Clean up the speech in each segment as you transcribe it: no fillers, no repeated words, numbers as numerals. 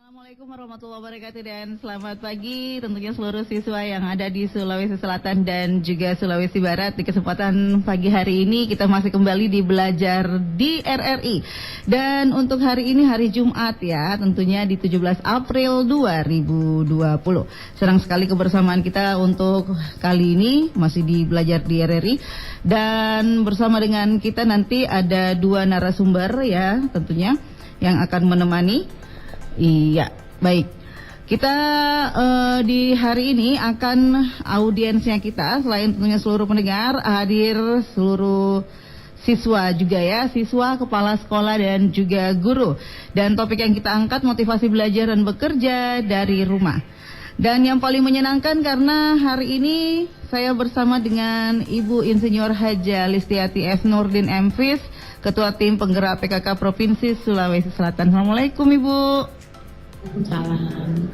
Assalamualaikum warahmatullahi wabarakatuh dan selamat pagi tentunya seluruh siswa yang ada di Sulawesi Selatan dan juga Sulawesi Barat. Di kesempatan pagi hari ini kita masih kembali di Belajar di RRI. Dan untuk hari ini hari Jumat ya, tentunya di 17 April 2020. Senang sekali kebersamaan kita untuk kali ini masih di Belajar di RRI. Dan bersama dengan kita nanti ada dua narasumber ya tentunya yang akan menemani. Iya, baik. Kita di hari ini akan audiensnya kita selain tentunya seluruh pendengar hadir seluruh siswa juga ya, siswa, kepala sekolah dan juga guru. Dan topik yang kita angkat motivasi belajar dan bekerja dari rumah. Dan yang paling menyenangkan karena hari ini saya bersama dengan Ibu Insinyur Haja Listiati F. Nurdin MFis, Ketua Tim Penggerak PKK Provinsi Sulawesi Selatan. Assalamualaikum Ibu. Salam.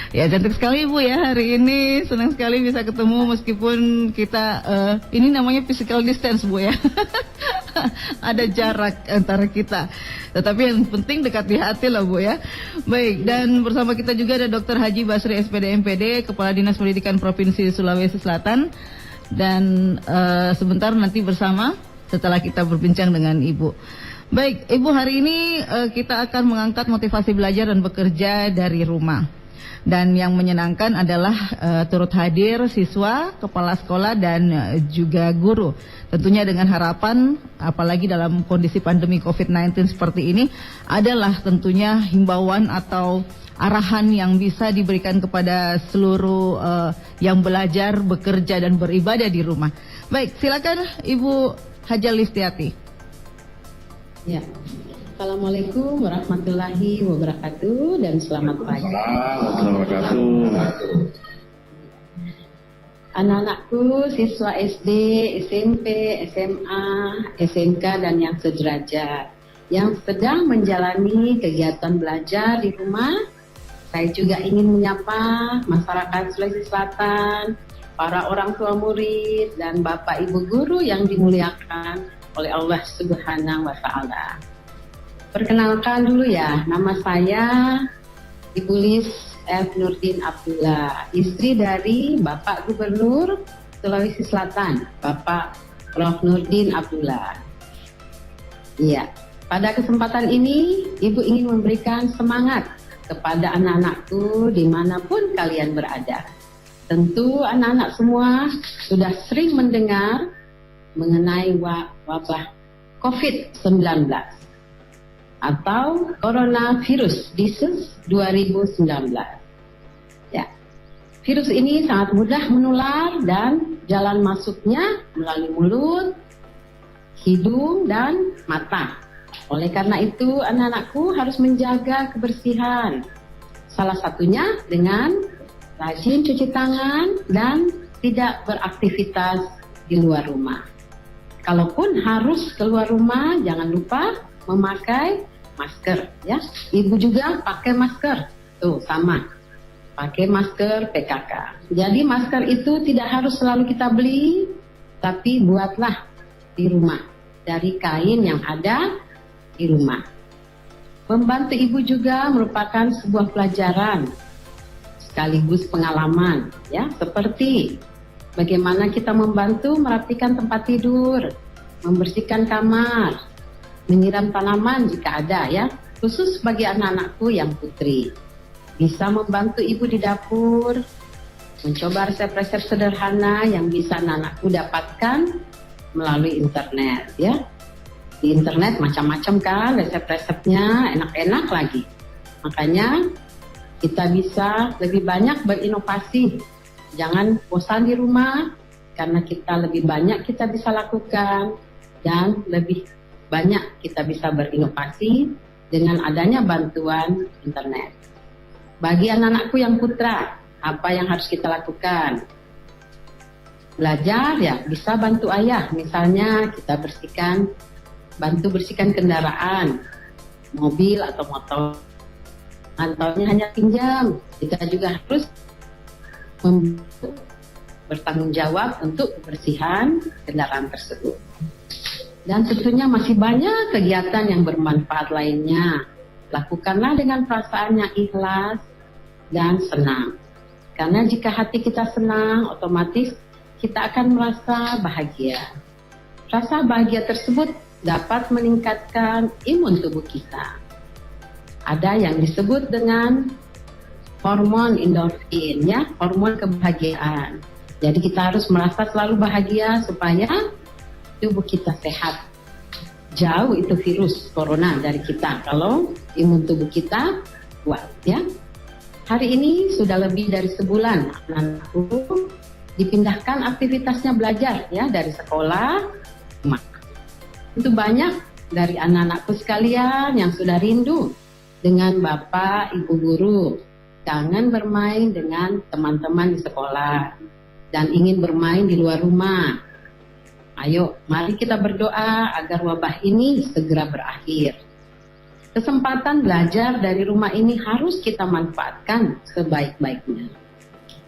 Ya cantik sekali Ibu ya hari ini, senang sekali bisa ketemu meskipun kita ini namanya physical distance Bu ya. Ada jarak antara kita, tetapi yang penting dekat di hati lah Bu ya. Baik, dan bersama kita juga ada Dr. Haji Basri SPD MPD, Kepala Dinas Pendidikan Provinsi Sulawesi Selatan. Dan sebentar nanti bersama setelah kita berbincang dengan Ibu. Baik, Ibu, hari ini kita akan mengangkat motivasi belajar dan bekerja dari rumah. Dan yang menyenangkan adalah turut hadir siswa, kepala sekolah dan juga guru. Tentunya dengan harapan, apalagi dalam kondisi pandemi COVID-19 seperti ini, adalah tentunya himbauan atau arahan yang bisa diberikan kepada seluruh yang belajar, bekerja dan beribadah di rumah. Baik, silakan Ibu Haja Listiati. Ya, Assalamualaikum warahmatullahi wabarakatuh dan selamat pagi. Anak-anakku, siswa SD, SMP, SMA, SMK dan yang sederajat yang sedang menjalani kegiatan belajar di rumah, saya juga ingin menyapa masyarakat Sulawesi Selatan, para orang tua murid dan Bapak Ibu guru yang dimuliakan oleh Allah Subhanahu wa Ta'ala. Perkenalkan dulu ya, nama saya Ibu Lis F. Nurdin Abdullah, istri dari Bapak Gubernur Sulawesi Selatan, Bapak Prof. Nurdin Abdullah. Iya, pada kesempatan ini Ibu ingin memberikan semangat kepada anak-anakku dimanapun kalian berada. Tentu anak-anak semua sudah sering mendengar mengenai wabah COVID-19 atau Coronavirus Disease 2019. Ya, virus ini sangat mudah menular dan jalan masuknya melalui mulut, hidung, dan mata. Oleh karena itu, anak-anakku harus menjaga kebersihan. Salah satunya dengan rajin cuci tangan dan tidak beraktivitas di luar rumah. Kalaupun harus keluar rumah, jangan lupa memakai masker ya. Ibu juga pakai masker. Tuh, sama. Pakai masker PKK. Jadi masker itu tidak harus selalu kita beli, tapi buatlah di rumah dari kain yang ada di rumah. Membantu ibu juga merupakan sebuah pelajaran sekaligus pengalaman ya, seperti bagaimana kita membantu merapikan tempat tidur, membersihkan kamar, menyiram tanaman jika ada ya, khusus bagi anak-anakku yang putri. Bisa membantu ibu di dapur, mencoba resep-resep sederhana yang bisa anak-anakku dapatkan melalui internet ya. Di internet macam-macam kan resep-resepnya, enak-enak lagi. Makanya kita bisa lebih banyak berinovasi. Jangan bosan di rumah, karena kita lebih banyak kita bisa lakukan dan lebih banyak kita bisa berinovasi dengan adanya bantuan internet. Bagi anak-anakku yang putra, apa yang harus kita lakukan? Belajar ya, bisa bantu ayah. Misalnya kita bantu bersihkan kendaraan, mobil atau motor. Kantornya hanya pinjam. Kita juga harus bertanggung jawab untuk kebersihan kendaraan tersebut. Dan tentunya masih banyak kegiatan yang bermanfaat lainnya. Lakukanlah dengan perasaan yang ikhlas dan senang. Karena jika hati kita senang, otomatis kita akan merasa bahagia. Rasa bahagia tersebut dapat meningkatkan imun tubuh kita. Ada yang disebut dengan hormon endorfin, ya, hormon kebahagiaan. Jadi kita harus merasa selalu bahagia supaya tubuh kita sehat. Jauh itu virus corona dari kita kalau imun tubuh kita kuat, ya. Hari ini sudah lebih dari sebulan anak-anakku dipindahkan aktivitasnya belajar, ya, dari sekolah ke rumah. Itu banyak dari anak-anakku sekalian yang sudah rindu dengan Bapak Ibu guru, kangen bermain dengan teman-teman di sekolah dan ingin bermain di luar rumah. Ayo, mari kita berdoa agar wabah ini segera berakhir. Kesempatan belajar dari rumah ini harus kita manfaatkan sebaik-baiknya.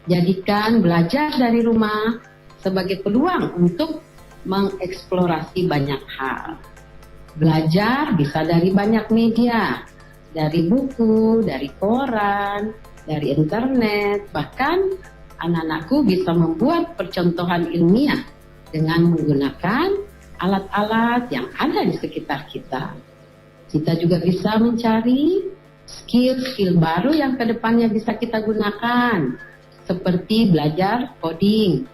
Jadikan belajar dari rumah sebagai peluang untuk mengeksplorasi banyak hal. Belajar bisa dari banyak media, dari buku, dari koran, dari internet, bahkan anak-anakku bisa membuat percontohan ilmiah dengan menggunakan alat-alat yang ada di sekitar kita. Kita juga bisa mencari skill-skill baru yang kedepannya bisa kita gunakan, seperti belajar coding,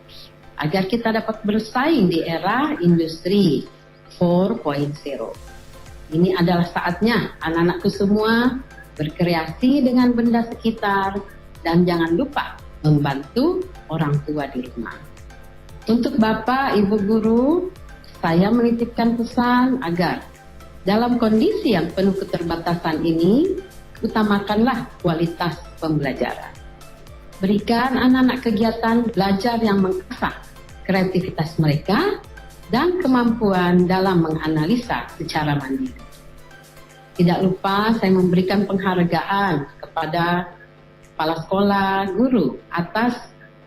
agar kita dapat bersaing di era industri 4.0. Ini adalah saatnya anak-anakku semua berkreasi dengan benda sekitar dan jangan lupa membantu orang tua di rumah. Untuk Bapak, Ibu guru, saya menitipkan pesan agar dalam kondisi yang penuh keterbatasan ini, utamakanlah kualitas pembelajaran. Berikan anak-anak kegiatan belajar yang mengasah kreativitas mereka dan kemampuan dalam menganalisa secara mandiri. Tidak lupa saya memberikan penghargaan kepada kepala sekolah, guru atas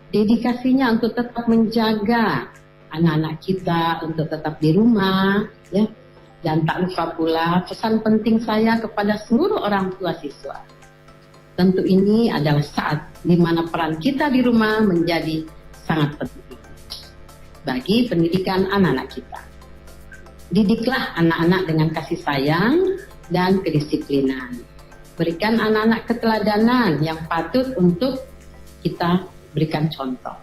dedikasinya untuk tetap menjaga anak-anak kita untuk tetap di rumah, ya. Dan tak lupa pula pesan penting saya kepada seluruh orang tua siswa. Tentu ini adalah saat di mana peran kita di rumah menjadi sangat penting bagi pendidikan anak-anak kita. Didiklah anak-anak dengan kasih sayang dan kedisiplinan. Berikan anak-anak keteladanan yang patut untuk kita berikan contoh.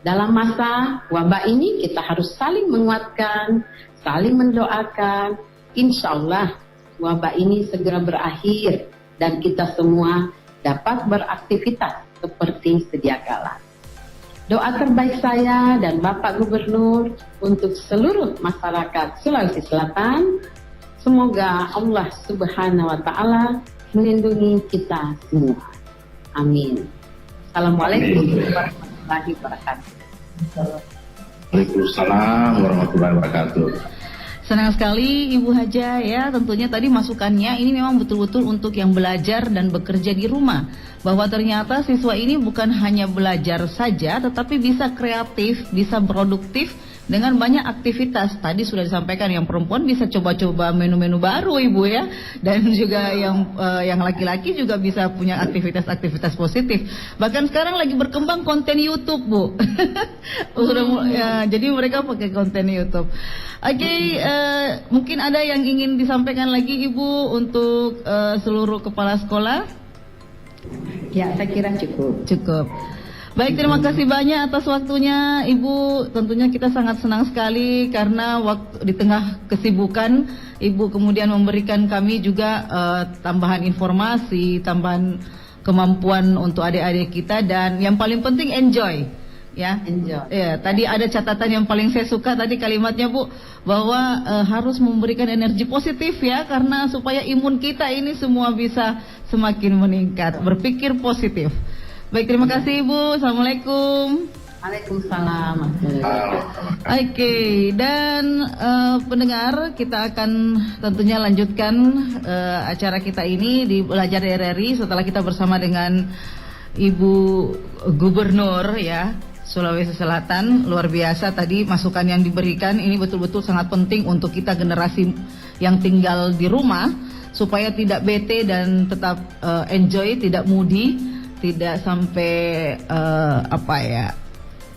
Dalam masa wabah ini kita harus saling menguatkan, saling mendoakan. Insya Allah wabah ini segera berakhir dan kita semua dapat beraktivitas seperti sedia kala. Doa terbaik saya dan Bapak Gubernur untuk seluruh masyarakat Sulawesi Selatan, semoga Allah Subhanahu wa Ta'ala melindungi kita semua. Amin. Assalamualaikum warahmatullahi wabarakatuh. Waalaikumsalam warahmatullahi wabarakatuh. Senang sekali Ibu Haja, ya, tentunya tadi masukannya ini memang betul-betul untuk yang belajar dan bekerja di rumah. Bahwa ternyata siswa ini bukan hanya belajar saja, tetapi bisa kreatif, bisa produktif dengan banyak aktivitas. Tadi sudah disampaikan yang perempuan bisa coba-coba menu-menu baru Ibu, ya. Dan juga yang laki-laki juga bisa punya aktivitas-aktivitas positif. Bahkan sekarang lagi berkembang konten YouTube, Bu. Jadi mereka pakai konten YouTube. Oke, mungkin ada yang ingin disampaikan lagi Ibu untuk seluruh kepala sekolah? Ya, saya kira cukup. Cukup. Baik, terima kasih banyak atas waktunya Ibu. Tentunya kita sangat senang sekali karena waktu di tengah kesibukan Ibu kemudian memberikan kami juga tambahan informasi, tambahan kemampuan untuk adik-adik kita, dan yang paling penting enjoy. Ya, enjoy. Ya, tadi ada catatan yang paling saya suka tadi kalimatnya Bu, bahwa harus memberikan energi positif, ya, karena supaya imun kita ini semua bisa semakin meningkat, berpikir positif. Baik, terima kasih Ibu. Assalamualaikum. Waalaikumsalam. Oke, dan pendengar, kita akan tentunya lanjutkan acara kita ini di Belajar RRI setelah kita bersama dengan Ibu Gubernur, ya, Sulawesi Selatan. Luar biasa tadi masukan yang diberikan, ini betul-betul sangat penting untuk kita generasi yang tinggal di rumah, supaya tidak bete dan tetap enjoy, tidak moody, tidak sampai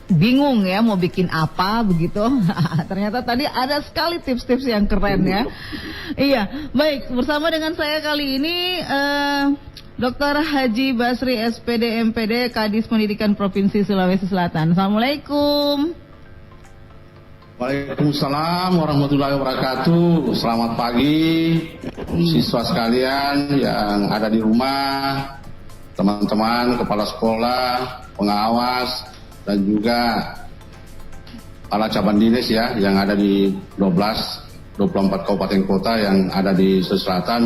bingung ya mau bikin apa begitu. Ternyata tadi ada sekali tips-tips yang keren ya. Iya, baik, bersama dengan saya kali ini Dr. Haji Basri SPD MPD Kadis Pendidikan Provinsi Sulawesi Selatan. Assalamualaikum. Waalaikumsalam warahmatullahi wabarakatuh. Selamat pagi siswa sekalian yang ada di rumah, teman-teman, kepala sekolah, pengawas, dan juga para cabang dinas ya yang ada di 24 kabupaten kota yang ada di Sulawesi Selatan.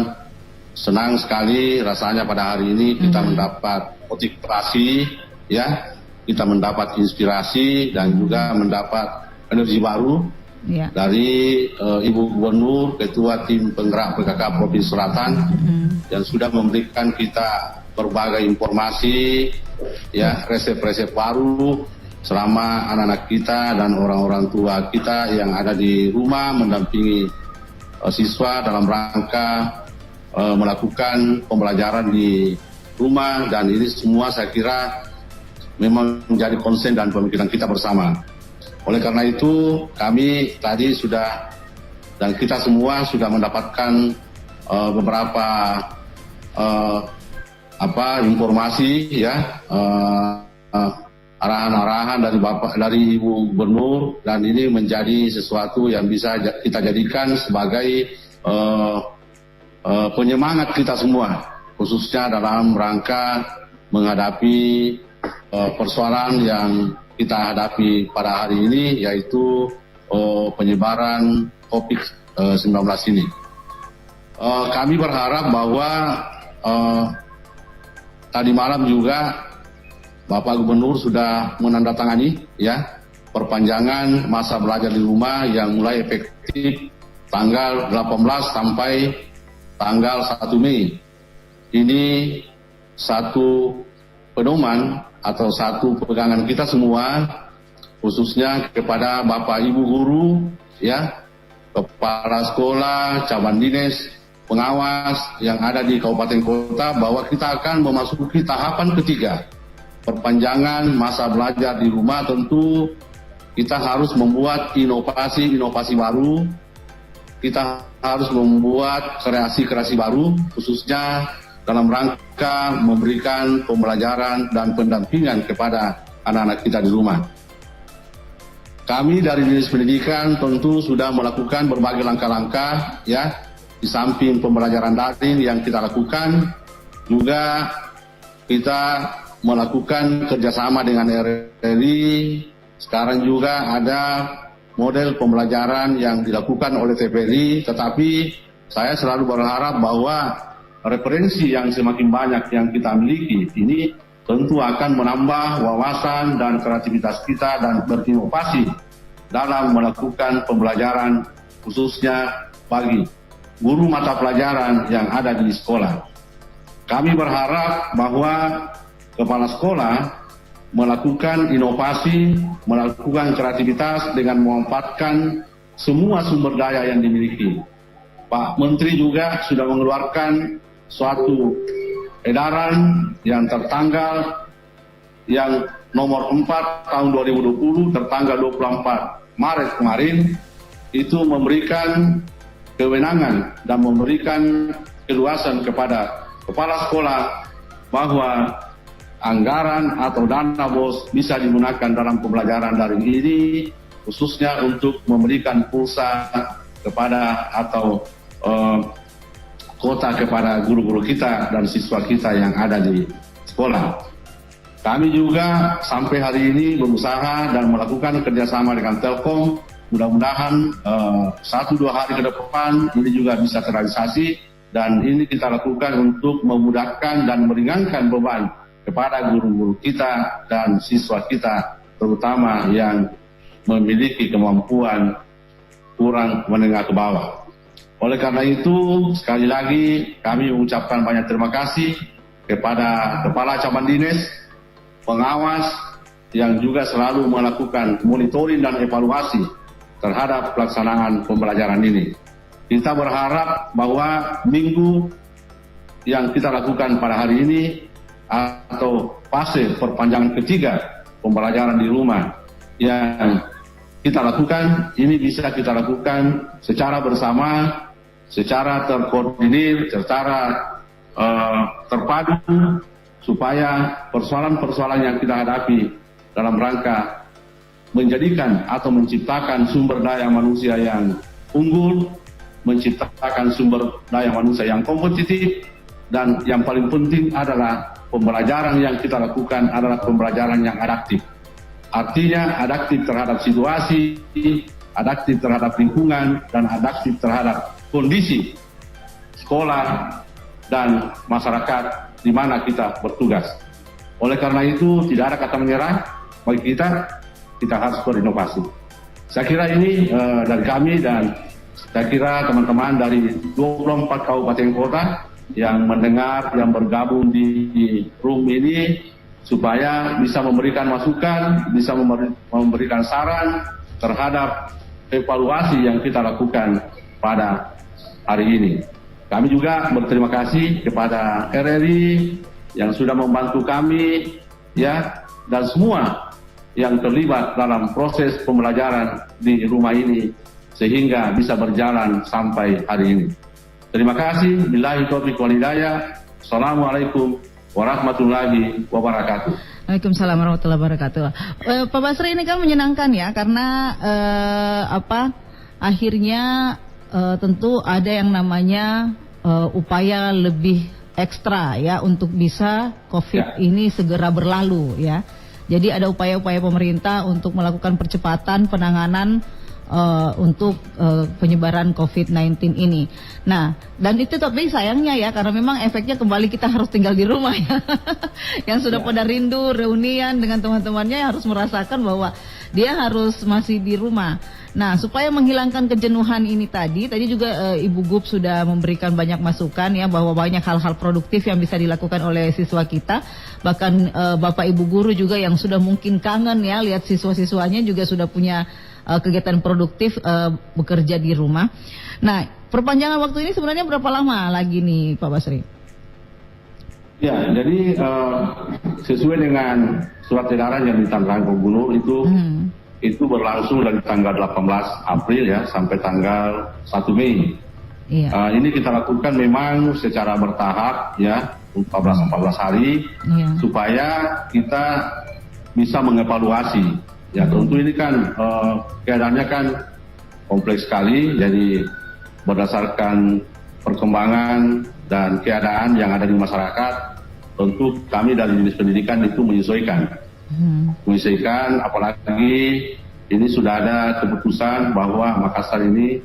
Senang sekali rasanya pada hari ini kita mendapat motivasi ya, kita mendapat inspirasi dan juga mendapat energi baru dari Ibu Gubernur, Ketua Tim Penggerak PKK Provinsi Selatan yang sudah memberikan kita berbagai informasi ya, resep-resep baru selama anak-anak kita dan orang-orang tua kita yang ada di rumah mendampingi siswa dalam rangka melakukan pembelajaran di rumah, dan ini semua saya kira memang menjadi konsen dan pemikiran kita bersama. Oleh karena itu kami tadi sudah dan kita semua sudah mendapatkan beberapa informasi ya, arahan-arahan dari Ibu Gubernur, dan ini menjadi sesuatu yang bisa kita jadikan sebagai penyemangat kita semua, khususnya dalam rangka menghadapi persoalan yang kita hadapi pada hari ini, yaitu penyebaran COVID-19 ini. Kami berharap bahwa tadi malam juga Bapak Gubernur sudah menandatangani ya perpanjangan masa belajar di rumah yang mulai efektif tanggal 18 sampai tanggal 1 Mei. Ini satu pedoman atau satu pegangan kita semua, khususnya kepada Bapak Ibu guru ya, kepala sekolah, cabang dinas, pengawas yang ada di kabupaten kota, bahwa kita akan memasuki tahapan ketiga. Perpanjangan masa belajar di rumah, tentu kita harus membuat inovasi baru, kita harus membuat kreasi baru, khususnya dalam rangka memberikan pembelajaran dan pendampingan kepada anak-anak kita di rumah. Kami dari Dinas Pendidikan tentu sudah melakukan berbagai langkah-langkah ya, di samping pembelajaran daring yang kita lakukan, juga kita melakukan kerjasama dengan RRI. Sekarang juga ada model pembelajaran yang dilakukan oleh TPRI, tetapi saya selalu berharap bahwa referensi yang semakin banyak yang kita miliki ini tentu akan menambah wawasan dan kreativitas kita dan berinovasi dalam melakukan pembelajaran, khususnya bagi guru mata pelajaran yang ada di sekolah. Kami berharap bahwa kepala sekolah melakukan inovasi, melakukan kreativitas dengan memanfaatkan semua sumber daya yang dimiliki. Pak Menteri juga sudah mengeluarkan suatu edaran yang tertanggal yang nomor 4 tahun 2020 tertanggal 24 Maret kemarin, itu memberikan kewenangan dan memberikan keluasan kepada kepala sekolah bahwa anggaran atau dana BOS bisa digunakan dalam pembelajaran daring ini, khususnya untuk memberikan pulsa kepada atau kuota kepada guru-guru kita dan siswa kita yang ada di sekolah. Kami juga sampai hari ini berusaha dan melakukan kerjasama dengan Telkom. Mudah-mudahan 1-2 hari ke depan ini juga bisa terrealisasi, dan ini kita lakukan untuk memudahkan dan meringankan beban kepada guru-guru kita dan siswa kita, terutama yang memiliki kemampuan kurang menengah ke bawah. Oleh karena itu, sekali lagi kami mengucapkan banyak terima kasih kepada kepala cabang dinas, pengawas yang juga selalu melakukan monitoring dan evaluasi terhadap pelaksanaan pembelajaran ini. kita berharap bahwa minggu yang kita lakukan pada hari ini atau fase perpanjangan ketiga pembelajaran di rumah yang kita lakukan, ini bisa kita lakukan secara bersama, secara terkoordinir, secara terpadu, supaya persoalan-persoalan yang kita hadapi dalam rangka menjadikan atau menciptakan sumber daya manusia yang unggul, menciptakan sumber daya manusia yang kompetitif, dan yang paling penting adalah pembelajaran yang kita lakukan adalah pembelajaran yang adaptif. Artinya adaptif terhadap situasi, adaptif terhadap lingkungan, dan adaptif terhadap kondisi sekolah dan masyarakat di mana kita bertugas. Oleh karena itu tidak ada kata menyerah bagi kita harus berinovasi. Saya kira ini dari kami, dan saya kira teman-teman dari 24 kabupaten kota yang mendengar, yang bergabung di room ini, supaya bisa memberikan masukan, bisa memberikan saran terhadap evaluasi yang kita lakukan pada hari ini. Kami juga berterima kasih kepada RRI yang sudah membantu kami, ya, dan semua yang terlibat dalam proses pembelajaran di rumah ini sehingga bisa berjalan sampai hari ini. Terima kasih. Billahi taufiq wal hidayah. Assalamualaikum warahmatullahi wabarakatuh. Waalaikumsalam warahmatullahi wabarakatuh. Pak Basri, ini kan menyenangkan ya, karena akhirnya tentu ada yang namanya upaya lebih ekstra ya untuk bisa COVID ini segera berlalu ya. Jadi ada upaya-upaya pemerintah untuk melakukan percepatan penanganan untuk penyebaran COVID-19 ini. Nah, dan itu tapi sayangnya ya, karena memang efeknya kembali kita harus tinggal di rumah ya. Yang sudah pada rindu reunian dengan teman-temannya harus merasakan bahwa dia harus masih di rumah. Nah, supaya menghilangkan kejenuhan ini tadi juga Ibu Gub sudah memberikan banyak masukan ya, bahwa banyak hal-hal produktif yang bisa dilakukan oleh siswa kita. Bahkan Bapak Ibu guru juga yang sudah mungkin kangen ya lihat siswa-siswanya juga sudah punya kegiatan produktif bekerja di rumah. Nah, perpanjangan waktu ini sebenarnya berapa lama lagi nih Pak Basri? Ya, jadi sesuai dengan surat edaran yang ditangani Gubernur itu berlangsung dari tanggal 18 April ya sampai tanggal 1 Mei. Iya. Ini kita lakukan memang secara bertahap ya, 14 hari supaya kita bisa mengevaluasi. Ya tentu ini kan keadaannya kan kompleks sekali, jadi berdasarkan perkembangan dan keadaan yang ada di masyarakat, tentu kami dari Dinas Pendidikan itu menyesuaikan. Menyesuaikan, apalagi ini sudah ada keputusan bahwa Makassar ini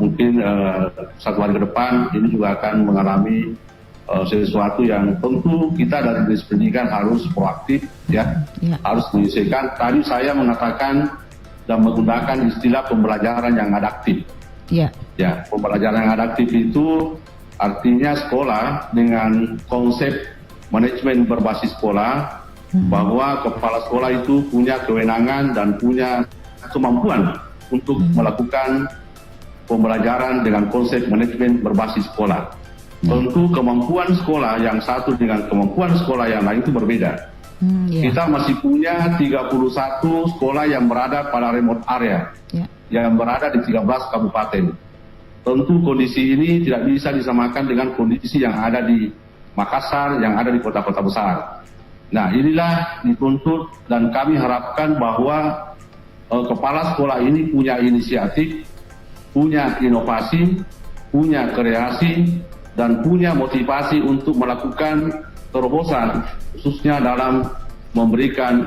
mungkin 1 hari ke depan ini juga akan mengalami sesuatu yang tentu kita dari Dinas Pendidikan harus proaktif ya, harus menyesuaikan. Tadi saya mengatakan dan menggunakan istilah pembelajaran yang adaptif. Ya, pembelajaran yang adaptif itu artinya sekolah dengan konsep manajemen berbasis sekolah, bahwa kepala sekolah itu punya kewenangan dan punya kemampuan untuk melakukan pembelajaran dengan konsep manajemen berbasis sekolah. Tentu kemampuan sekolah yang satu dengan kemampuan sekolah yang lain itu berbeda. Kita masih punya 31 sekolah yang berada pada remote area, yang berada di 13 kabupaten. Tentu kondisi ini tidak bisa disamakan dengan kondisi yang ada di Makassar, yang ada di kota-kota besar. Nah, inilah dituntut dan kami harapkan bahwa kepala sekolah ini punya inisiatif, punya inovasi, punya kreasi, dan punya motivasi untuk melakukan terobosan, khususnya dalam memberikan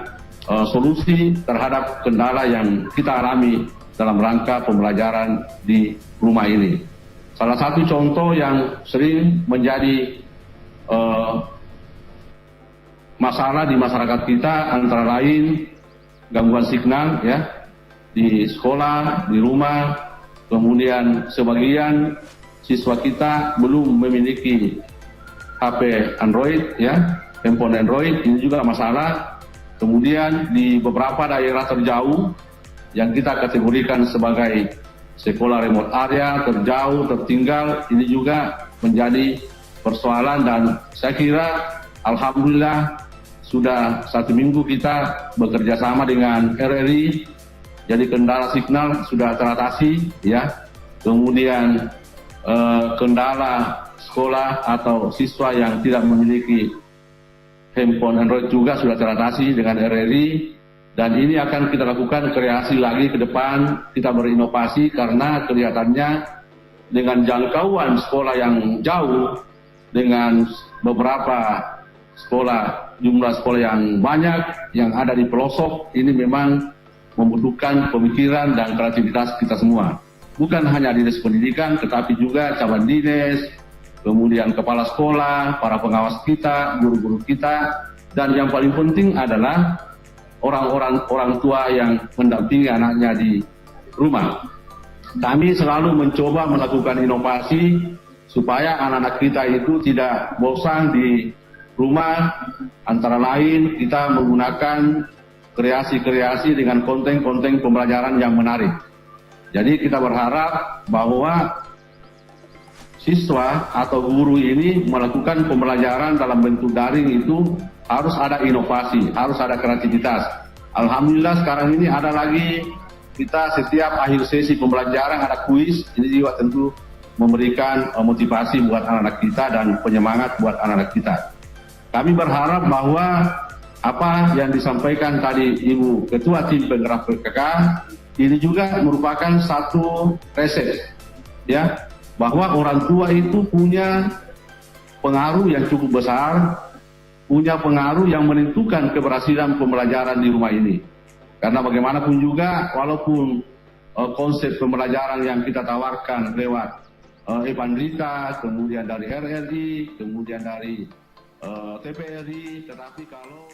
solusi terhadap kendala yang kita alami dalam rangka pembelajaran di rumah ini. Salah satu contoh yang sering menjadi masalah di masyarakat kita antara lain gangguan signal ya di sekolah, di rumah, kemudian sebagian siswa kita belum memiliki HP Android ya, handphone Android, ini juga masalah. Kemudian di beberapa daerah terjauh yang kita kategorikan sebagai sekolah remote area, terjauh, tertinggal, ini juga menjadi persoalan. Dan saya kira alhamdulillah sudah 1 minggu kita bekerja sama dengan RRI, jadi kendala signal sudah teratasi ya. Kemudian kendala sekolah atau siswa yang tidak memiliki handphone Android juga sudah teratasi dengan RRI. Dan ini akan kita lakukan kreasi lagi ke depan, kita berinovasi karena kelihatannya dengan jangkauan sekolah yang jauh, dengan beberapa sekolah, jumlah sekolah yang banyak yang ada di pelosok, ini memang membutuhkan pemikiran dan kreativitas kita semua. Bukan hanya dinas pendidikan, tetapi juga cabang dinas, kemudian kepala sekolah, para pengawas kita, guru-guru kita, dan yang paling penting adalah orang tua yang mendampingi anaknya di rumah. Kami selalu mencoba melakukan inovasi supaya anak-anak kita itu tidak bosan di rumah. Antara lain kita menggunakan kreasi-kreasi dengan konten-konten pembelajaran yang menarik. Jadi kita berharap bahwa siswa atau guru ini melakukan pembelajaran dalam bentuk daring itu harus ada inovasi, harus ada kreativitas. Alhamdulillah sekarang ini ada lagi, kita setiap akhir sesi pembelajaran ada kuis, ini juga tentu memberikan motivasi buat anak-anak kita dan penyemangat buat anak-anak kita. Kami berharap bahwa apa yang disampaikan tadi Ibu Ketua Tim Penggerak PKK ini juga merupakan satu resep, ya, bahwa orang tua itu punya pengaruh yang cukup besar, punya pengaruh yang menentukan keberhasilan pembelajaran di rumah ini. Karena bagaimanapun juga, walaupun konsep pembelajaran yang kita tawarkan lewat Epandrita, kemudian dari RRI, kemudian dari TPRI, tetapi kalau